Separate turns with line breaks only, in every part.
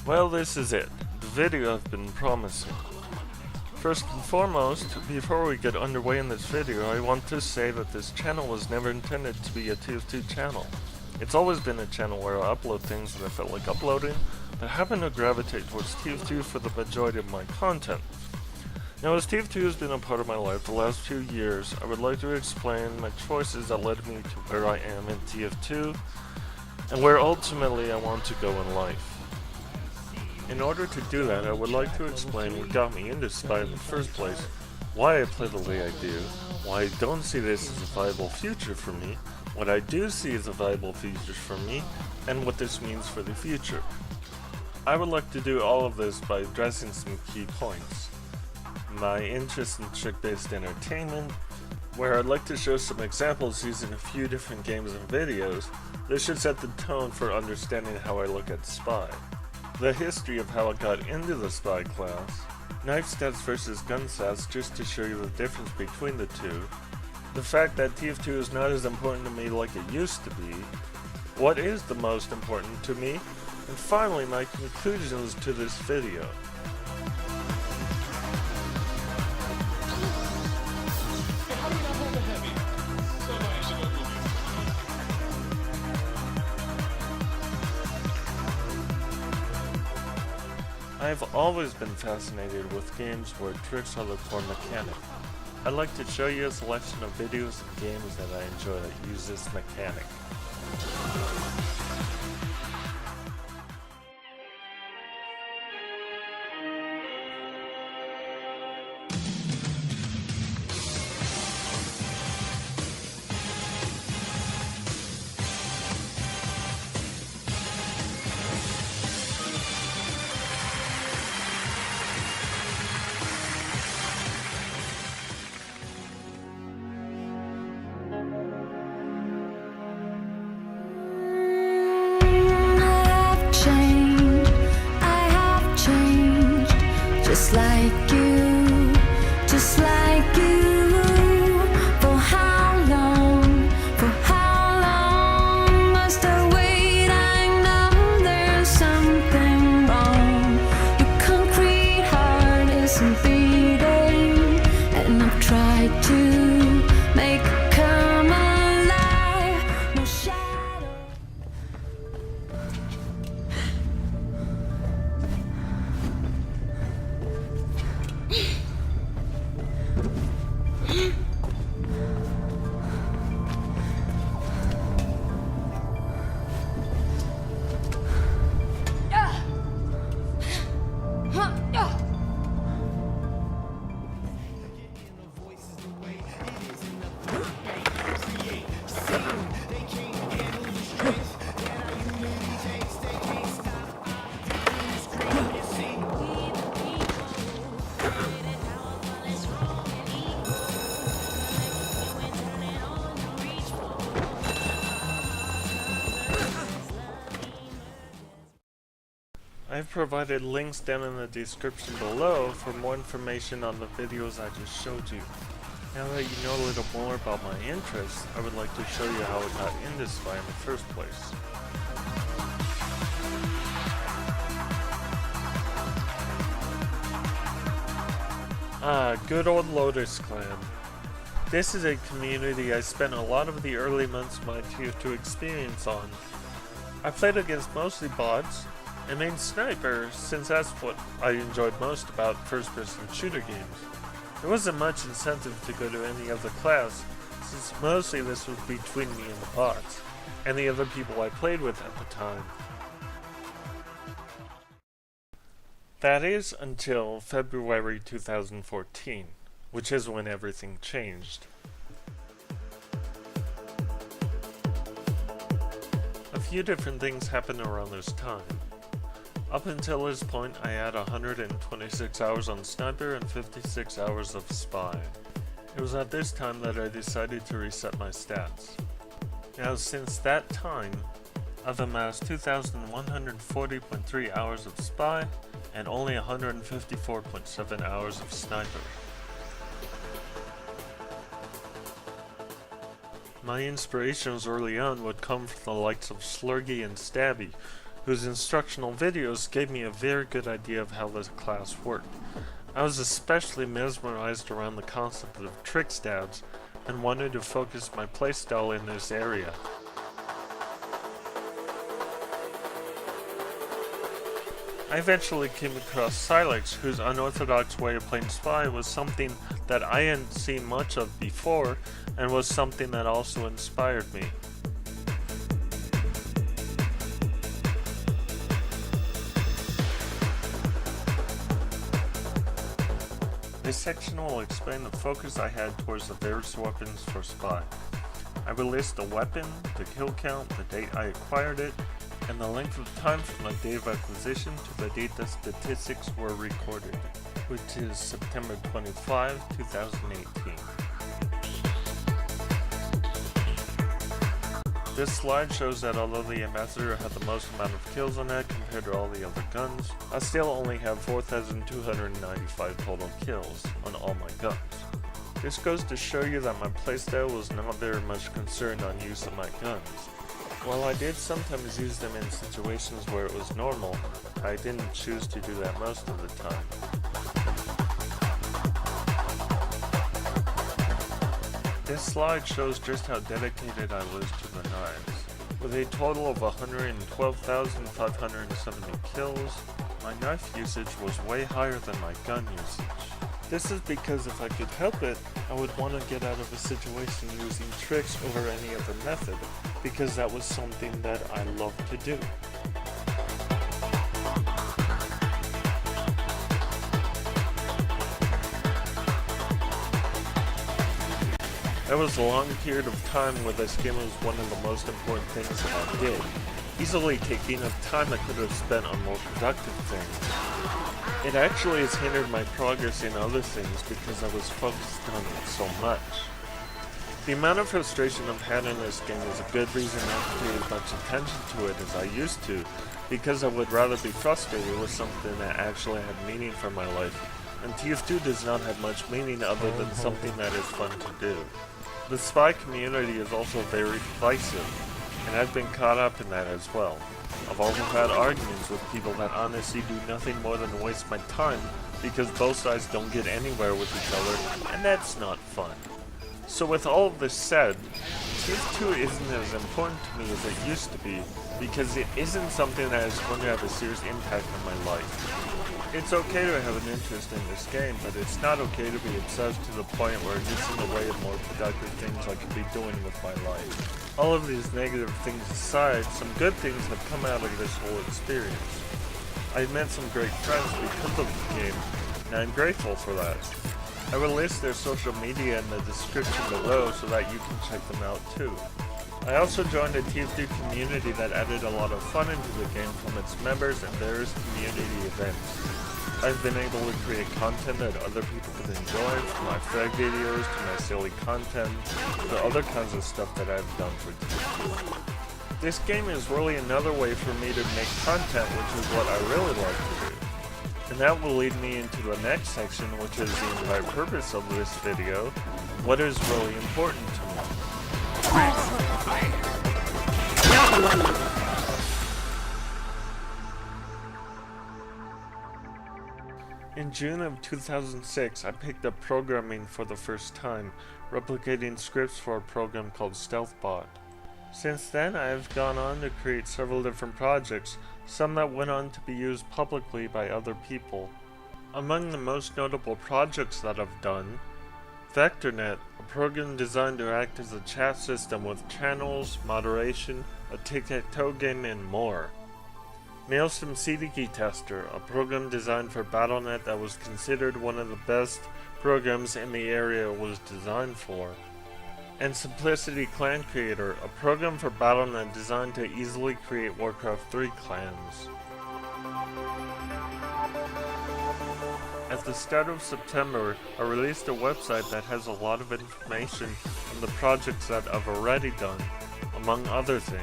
Well, this is it. The video I've been promising. First and foremost, before we get underway in this video, I want to say that this channel was never intended to be a TF2 channel. It's always been a channel where I upload things that I felt like uploading, but happen to gravitate towards TF2 for the majority of my content. Now, as TF2 has been a part of my life the last few years, I would like to explain my choices that led me to where I am in TF2, and where ultimately I want to go in life. In order to do that, I would like to explain what got me into Spy in the first place, why I play the way I do, why I don't see this as a viable future for me, what I do see as a viable future for me, and what this means for the future. I would like to do all of this by addressing some key points. My interest in trick-based entertainment, where I'd like to show some examples using a few different games and videos that should set the tone for understanding how I look at Spy. The history of how I got into the Spy class, knife stats versus gun stats just to show you the difference between the two, the fact that TF2 is not as important to me like it used to be, what is the most important to me, and finally my conclusions to this video. I've always been fascinated with games where tricks are the core mechanic. I'd like to show you a selection of videos and games that I enjoy that use this mechanic.
Just like you, just like you. For how long must I wait? I know there's something wrong. Your concrete heart isn't beating, and I've tried to make it come alive. No shadow.
I've provided links down in the description below for more information on the videos I just showed you. Now that you know a little more about my interests, I would like to show you how I got into Spy in the first place. Good old Lotus Clan. This is a community I spent a lot of the early months of my TF2 experience on. I played against mostly bots, and main sniper, since that's what I enjoyed most about first-person shooter games. There wasn't much incentive to go to any other class, since mostly this was between me and the bots, and the other people I played with at the time. That is until February 2014, which is when everything changed. A few different things happened around this time. Up until this point, I had 126 hours on Sniper and 56 hours of Spy. It was at this time that I decided to reset my stats. Now, since that time, I've amassed 2,140.3 hours of Spy and only 154.7 hours of Sniper. My inspirations early on would come from the likes of Slurgy and Stabby, whose instructional videos gave me a very good idea of how this class worked. I was especially mesmerized around the concept of trick stabs and wanted to focus my playstyle in this area. I eventually came across Silex, whose unorthodox way of playing Spy was something that I hadn't seen much of before, and was something that also inspired me. This section will explain the focus I had towards the various weapons for Spy. I will list the weapon, the kill count, the date I acquired it, and the length of time from the date of acquisition to the date the statistics were recorded, which is September 25, 2018. This slide shows that although the Ambassador had the most amount of kills on it compared to all the other guns, I still only have 4,295 total kills on all my guns. This goes to show you that my playstyle was not very much concerned on use of my guns. While I did sometimes use them in situations where it was normal, I didn't choose to do that most of the time. This slide shows just how dedicated I was to the knives. With a total of 112,570 kills, my knife usage was way higher than my gun usage. This is because if I could help it, I would want to get out of a situation using tricks over any other method, because that was something that I loved to do. There was a long period of time where this game was one of the most important things that I did, easily taking up time I could have spent on more productive things. It actually has hindered my progress in other things because I was focused on it so much. The amount of frustration I've had in this game is a good reason not to pay as much attention to it as I used to, because I would rather be frustrated with something that actually had meaning for my life, and TF2 does not have much meaning other than something that is fun to do. The Spy community is also very divisive, and I've been caught up in that as well. I've also had arguments with people that honestly do nothing more than waste my time because both sides don't get anywhere with each other, and that's not fun. So with all of this said, TF2 isn't as important to me as it used to be because it isn't something that is going to have a serious impact on my life. It's okay to have an interest in this game, but it's not okay to be obsessed to the point where it gets in the way of more productive things I could be doing with my life. All of these negative things aside, some good things have come out of this whole experience. I've met some great friends because of the game, and I'm grateful for that. I will list their social media in the description below so that you can check them out too. I also joined a TF2 community that added a lot of fun into the game from its members and various community events. I've been able to create content that other people could enjoy, from my frag videos to my silly content, to other kinds of stuff that I've done for TF2. This game is really another way for me to make content, which is what I really like to do. And that will lead me into the next section, which is the entire purpose of this video, what is really important to me. In June of 2006, I picked up programming for the first time, replicating scripts for a program called StealthBot. Since then, I have gone on to create several different projects, some that went on to be used publicly by other people. Among the most notable projects that I've done, VectorNet, a program designed to act as a chat system with channels, moderation, a tic-tac-toe game, and more. Maelstrom CDKey Tester, a program designed for BattleNet that was considered one of the best programs in the area it was designed for. And Simplicity Clan Creator, a program for BattleNet designed to easily create Warcraft 3 clans. At the start of September, I released a website that has a lot of information on the projects that I've already done, among other things.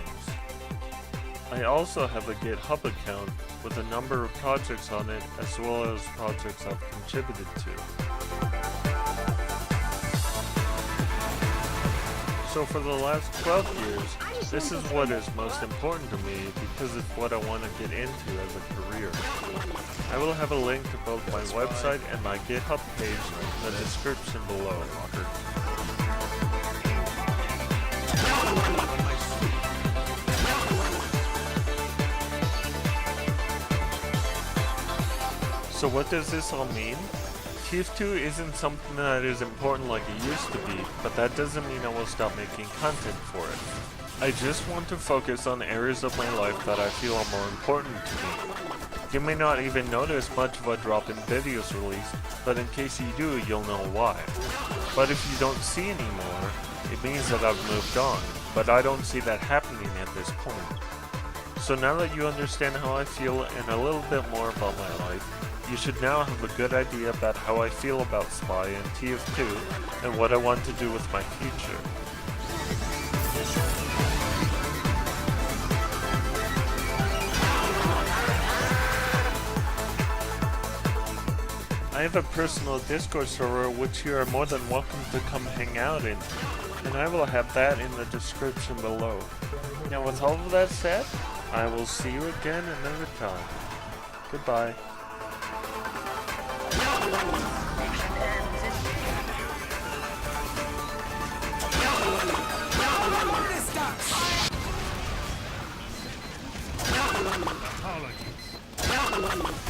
I also have a GitHub account with a number of projects on it, as well as projects I've contributed to. So for the last 12 years, this is what is most important to me because it's what I want to get into as a career. I will have a link to both my website and my GitHub page in the description below. So what does this all mean? TF2 isn't something that is important like it used to be, but that doesn't mean I will stop making content for it. I just want to focus on areas of my life that I feel are more important to me. You may not even notice much of a drop in videos released, but in case you do, you'll know why. But if you don't see any more, it means that I've moved on, but I don't see that happening at this point. So now that you understand how I feel and a little bit more about my life, you should now have a good idea about how I feel about Spy and TF2 and what I want to do with my future. I have a personal Discord server which you are more than welcome to come hang out in, and I will have that in the description below. Now with all of that said, I will see you again another time. Goodbye.
Apologies.